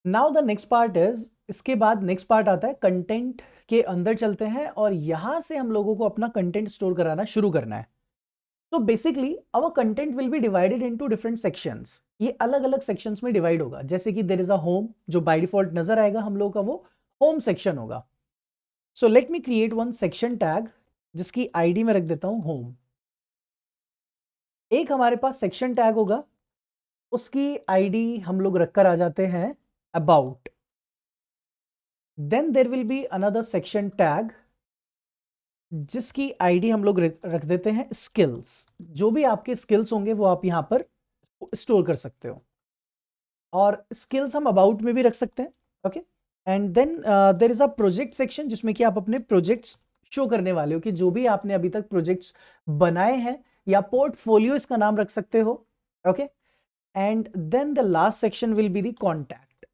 Now the next part is, इसके बाद next part आता है कंटेंट के अंदर चलते हैं और यहां से हम लोगों को अपना कंटेंट स्टोर कराना शुरू करना है। तो basically our content will be divided into different sections. ये अलग अलग सेक्शंस में डिवाइड होगा। जैसे कि देयर इज अ होम, जो बाय डिफॉल्ट नजर आएगा हम लोगों का, वो होम सेक्शन होगा। So let me create one section tag जिसकी आईडी में रख देता हूं होम। एक हमारे पास सेक्शन टैग होगा, उसकी आईडी हम लोग रखकर आ जाते हैं about. Then there will be another section tag जिसकी आईडी हम लोग रख देते हैं स्किल्स। जो भी आपके स्किल्स होंगे वो आप यहां पर स्टोर कर सकते हो, और स्किल्स हम अबाउट में भी रख सकते हैं। Okay, and then there is a project section जिसमें कि आप अपने प्रोजेक्ट्स शो करने वाले हो, कि जो भी आपने अभी तक प्रोजेक्ट्स बनाए हैं, या पोर्टफोलियो इसका नाम रख सकते हो। Okay, and then the last section will be the contact.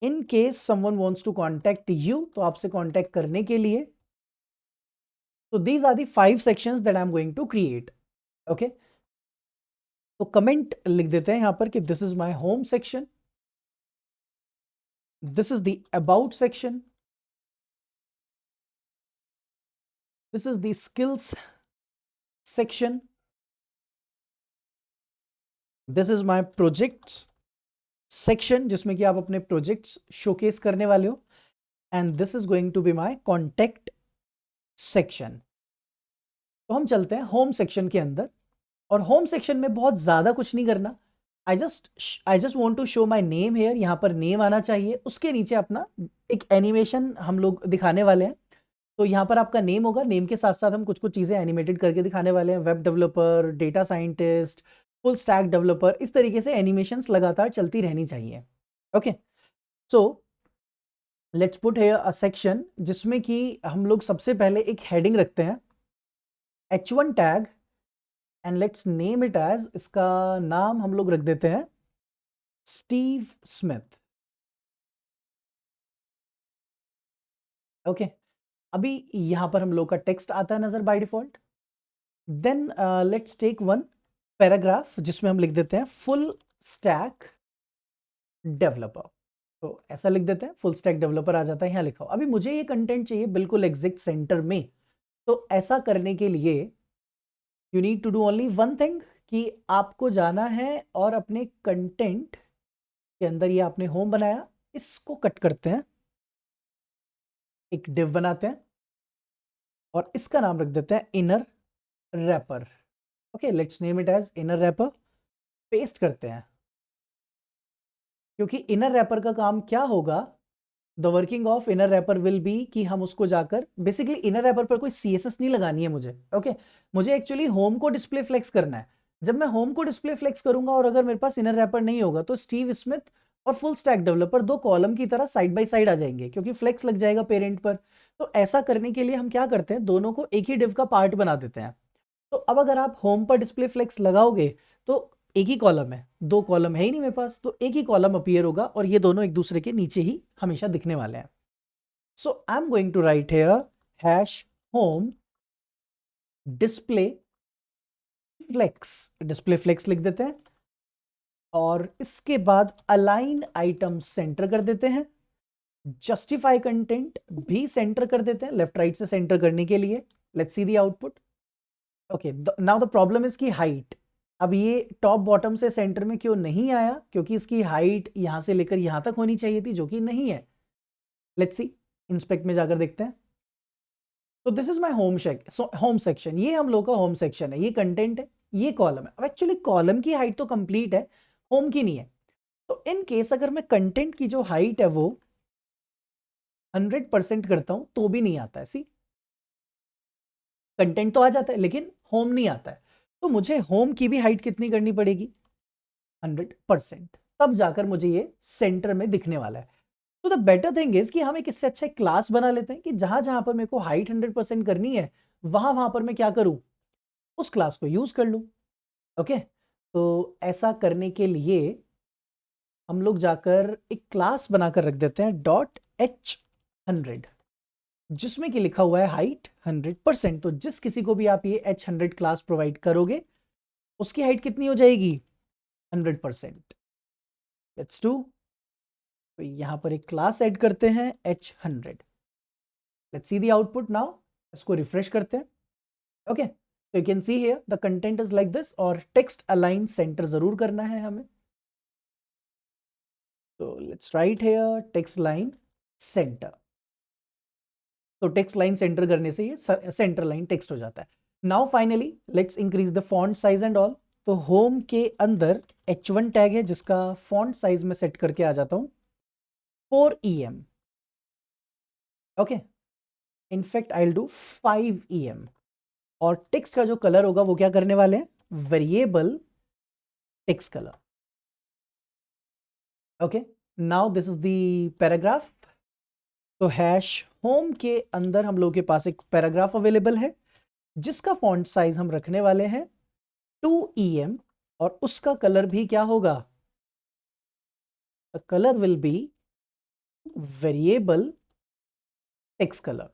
In case someone wants to contact you, तो आपसे कॉन्टैक्ट करने के लिए। तो these are the 5 sections that I am going to create. Okay, तो कमेंट लिख देते हैं यहां पर कि this is my home section, this is the about section, this is the skills section, this is my projects section जिसमें कि आप अपने प्रोजेक्ट्स शोकेस करने वाले हो, and this is going to be my contact section. तो हम चलते हैं होम सेक्शन के अंदर, और होम सेक्शन में बहुत ज्यादा कुछ नहीं करना। I just want to show my name here. यहां पर नेम आना चाहिए, उसके नीचे अपना एक एनिमेशन हम लोग दिखाने वाले हैं। तो यहां पर आपका नेम होगा, नेम के साथ साथ हम कुछ कुछ चीजें एनिमेटेड करके दिखाने वाले हैं। Web developer, data scientist, full stack developer, इस तरीके से एनिमेशंस लगातार चलती रहनी चाहिए। Okay, so let's put here a section जिसमें कि हम लोग सबसे पहले एक हेडिंग रखते हैं, h1 tag, and let's name it as, इसका नाम हम लोग रख देते हैं स्टीव स्मिथ। ओके, अभी यहां पर हम लोग का टेक्स्ट आता है नजर by default. Then let's take one paragraph जिसमें हम लिख देते हैं फुल स्टैक डेवलपर। तो ऐसा लिख देते हैं, फुल स्टैक डेवलपर आ जाता है यहां लिखा हो। अभी मुझे ये कंटेंट चाहिए बिल्कुल एग्जैक्ट सेंटर में। तो ऐसा करने के लिए you need to do only one thing, कि आपको जाना है और अपने कंटेंट के अंदर, ये आपने होम बनाया, इसको कट करते हैं, एक डिव बनाते हैं, और इसका नाम रख देते हैं inner wrapper. Okay, let's name it as inner wrapper. Paste करते हैं, क्योंकि इनर रैपर का काम क्या होगा, the working of inner wrapper will be कि हम उसको जाकर, बेसिकली इनर रैपर पर कोई सीएसएस नहीं लगानी है मुझे। ओके, मुझे एक्चुअली होम को डिस्प्ले फ्लेक्स करना है। जब मैं होम को डिस्प्ले फ्लेक्स करूंगा और अगर मेरे पास इनर रैपर नहीं होगा, तो स्टीव स्मिथ और फुल स्टैक डेवलपर दो कॉलम की तरह साइड बाय साइड आ जाएंगे, क्योंकि फ्लेक्स लग जाएगा पेरेंट पर। तो ऐसा करने के लिए हम क्या करते हैं, दोनों को एक ही डिव का पार्ट बना देते हैं। तो अब अगर आप होम पर डिस्प्ले फ्लेक्स लगाओगे, तो एक ही कॉलम है, दो कॉलम है ही नहीं मेरे पास, तो एक ही कॉलम अपीयर होगा, और ये दोनों एक दूसरे के नीचे ही हमेशा दिखने वाले हैं। So I am going to write here hash home display flex, display flex लिख देते हैं, और इसके बाद अलाइन आइटम सेंटर कर देते हैं, जस्टिफाई कंटेंट भी सेंटर कर देते हैं, लेफ्ट राइट से सेंटर करने के लिए। Let's see the output. Okay, now the problem is की हाइट। अब ये टॉप बॉटम से सेंटर में क्यों नहीं आया, क्योंकि इसकी हाइट यहां से लेकर यहां तक होनी चाहिए थी, जो कि नहीं है। लेट्स सी, इंस्पेक्ट में जाकर देखते हैं। तो this is my home section, ये हम लोग का होम सेक्शन है, ये कंटेंट है, ये कॉलम है। अब एक्चुअली कॉलम की हाइट तो कंप्लीट है, होम की नहीं है। तो इन केस अगर मैं कंटेंट की जो हाइट है वो 100% करता हूं, तो भी नहीं आता है। सी, कंटेंट तो आ जाता है लेकिन होम नहीं आता है। तो मुझे होम की भी हाइट कितनी करनी पड़ेगी, 100%, तब जाकर मुझे ये सेंटर में दिखने वाला है। तो द बेटर थिंग इज कि हम एक इससे अच्छा क्लास बना लेते हैं, कि जहां जहां पर मेरे को हाइट 100% करनी है, वहां वहां पर मैं क्या करूं, उस क्लास को यूज कर लूं। ओके, तो ऐसा करने के लिए हम लोग जाकर एक क्लास बनाकर रख देते हैं .h100, जिसमें कि लिखा हुआ है हाइट 100%। तो जिस किसी को भी आप ये h100 क्लास प्रोवाइड करोगे, उसकी हाइट कितनी हो जाएगी, 100%। लेट्स डू तो यहाँ पर एक क्लास ऐड करते हैं h100। Let's see the output now. इसको रिफ्रेश करते हैं। ओके, तो you can see here the content is like this, और टेक्स्ट अलाइन सेंटर जरूर करना है हमें। तो let's write here text line centre. तो टेक्स्ट लाइन सेंटर करने से ये सेंटर लाइन टेक्स्ट हो जाता है। Now finally let's increase the font size and all. तो होम के अंदर h1 टैग है जिसका फॉन्ट साइज में सेट करके आ जाता हूं 4 EM। Okay, in fact I will do 5 EM। और टेक्स्ट का जो कलर होगा वो क्या करने वाले हैं, variable text colour. Okay, now this is the paragraph. तो हैश होम के अंदर हम लोग के पास एक पैराग्राफ अवेलेबल है जिसका फॉन्ट साइज हम रखने वाले हैं 2 EM, और उसका कलर भी क्या होगा, the colour will be variable text colour.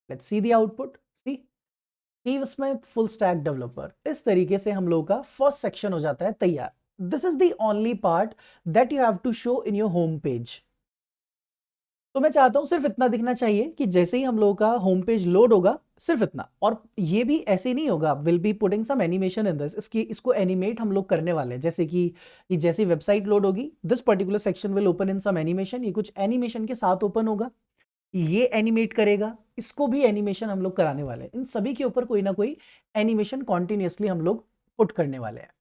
Let's see the output. See, Steve Smith full stack developer. इस तरीके से हम लोग का फर्स्ट सेक्शन हो जाता है तैयार। This is the only part that you have to show in your home page. तो मैं चाहता हूं सिर्फ इतना दिखना चाहिए कि जैसे ही हम लोगों का होम पेज लोड होगा, सिर्फ इतना। और ये भी ऐसे नहीं होगा, will be putting some animation in this. इसको एनिमेट हम लोग करने वाले हैं, जैसे कि जैसी वेबसाइट लोड होगी this particular section will open in some animation. ये कुछ एनिमेशन के साथ ओपन होगा, ये एनिमेट करेगा, इसको भी एनिमेशन हम लोग कराने वाले हैं। इन सभी के ऊपर कोई ना कोई एनिमेशन कॉन्टिन्यूसली हम लोग पुट करने वाले हैं।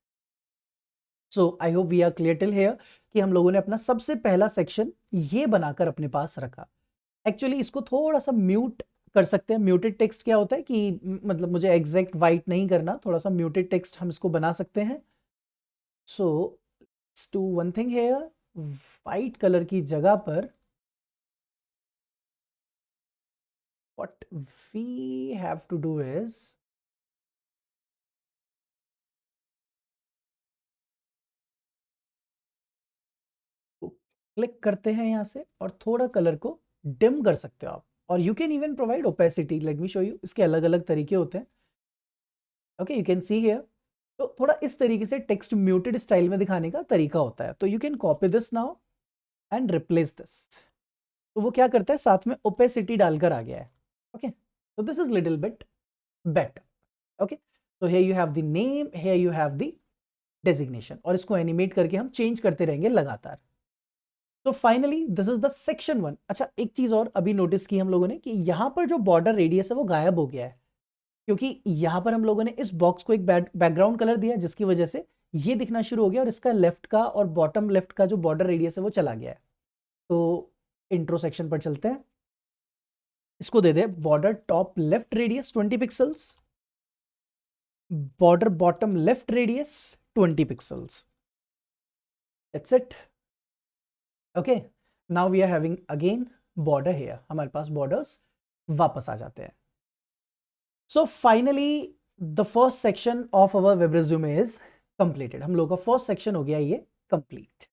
So I hope we are clear till here कि हम लोगों ने अपना सबसे पहला सेक्शन ये बनाकर अपने पास रखा। एक्चुअली इसको थोड़ा सा म्यूट कर सकते हैं। म्यूटेड टेक्स्ट क्या होता है कि मतलब मुझे एग्जैक्ट वाइट नहीं करना, थोड़ा सा म्यूटेड टेक्स्ट हम इसको बना सकते हैं। So let's do one thing here, white colour की जगह पर what we have to do is click करते हैं यहां से और थोड़ा कलर को डिम कर सकते हो आप। और you can even provide opacity. Let me show you, इसके अलग अलग तरीके होते हैं। Okay, you can see here. तो थोड़ा इस तरीके से टेक्स्ट म्यूटेड स्टाइल में दिखाने का तरीका होता है। तो you can copy this now and replace this. तो वो क्या करता है, साथ में ओपेसिटी डालकर आ गया है। Okay, so this is little bit better. Okay, so here you have the name, here you have the designation, और इसको एनिमेट करके हम चेंज करते रहेंगे लगातार। तो finally this is the section 1। अच्छा, एक चीज और अभी नोटिस की हम लोगों ने कि यहां पर जो बॉर्डर रेडियस है वो गायब हो गया है, क्योंकि यहां पर हम लोगों ने इस बॉक्स को एक बैकग्राउंड कलर दिया जिसकी वजह से ये दिखना शुरू हो गया, और इसका लेफ्ट का और बॉटम लेफ्ट का जो बॉर्डर रेडियस है वो चला गया है। तो इंट्रो सेक्शन पर चलते हैं। इसको दे दे border top left radius 20 pixels, border bottom left radius 20 pixels. That's it. Okay, now we are having again border here. हमारे पास बॉर्डर्स वापस आ जाते हैं। So finally the first section of our web resume is completed. हम लोग का first section हो गया ये कंप्लीट।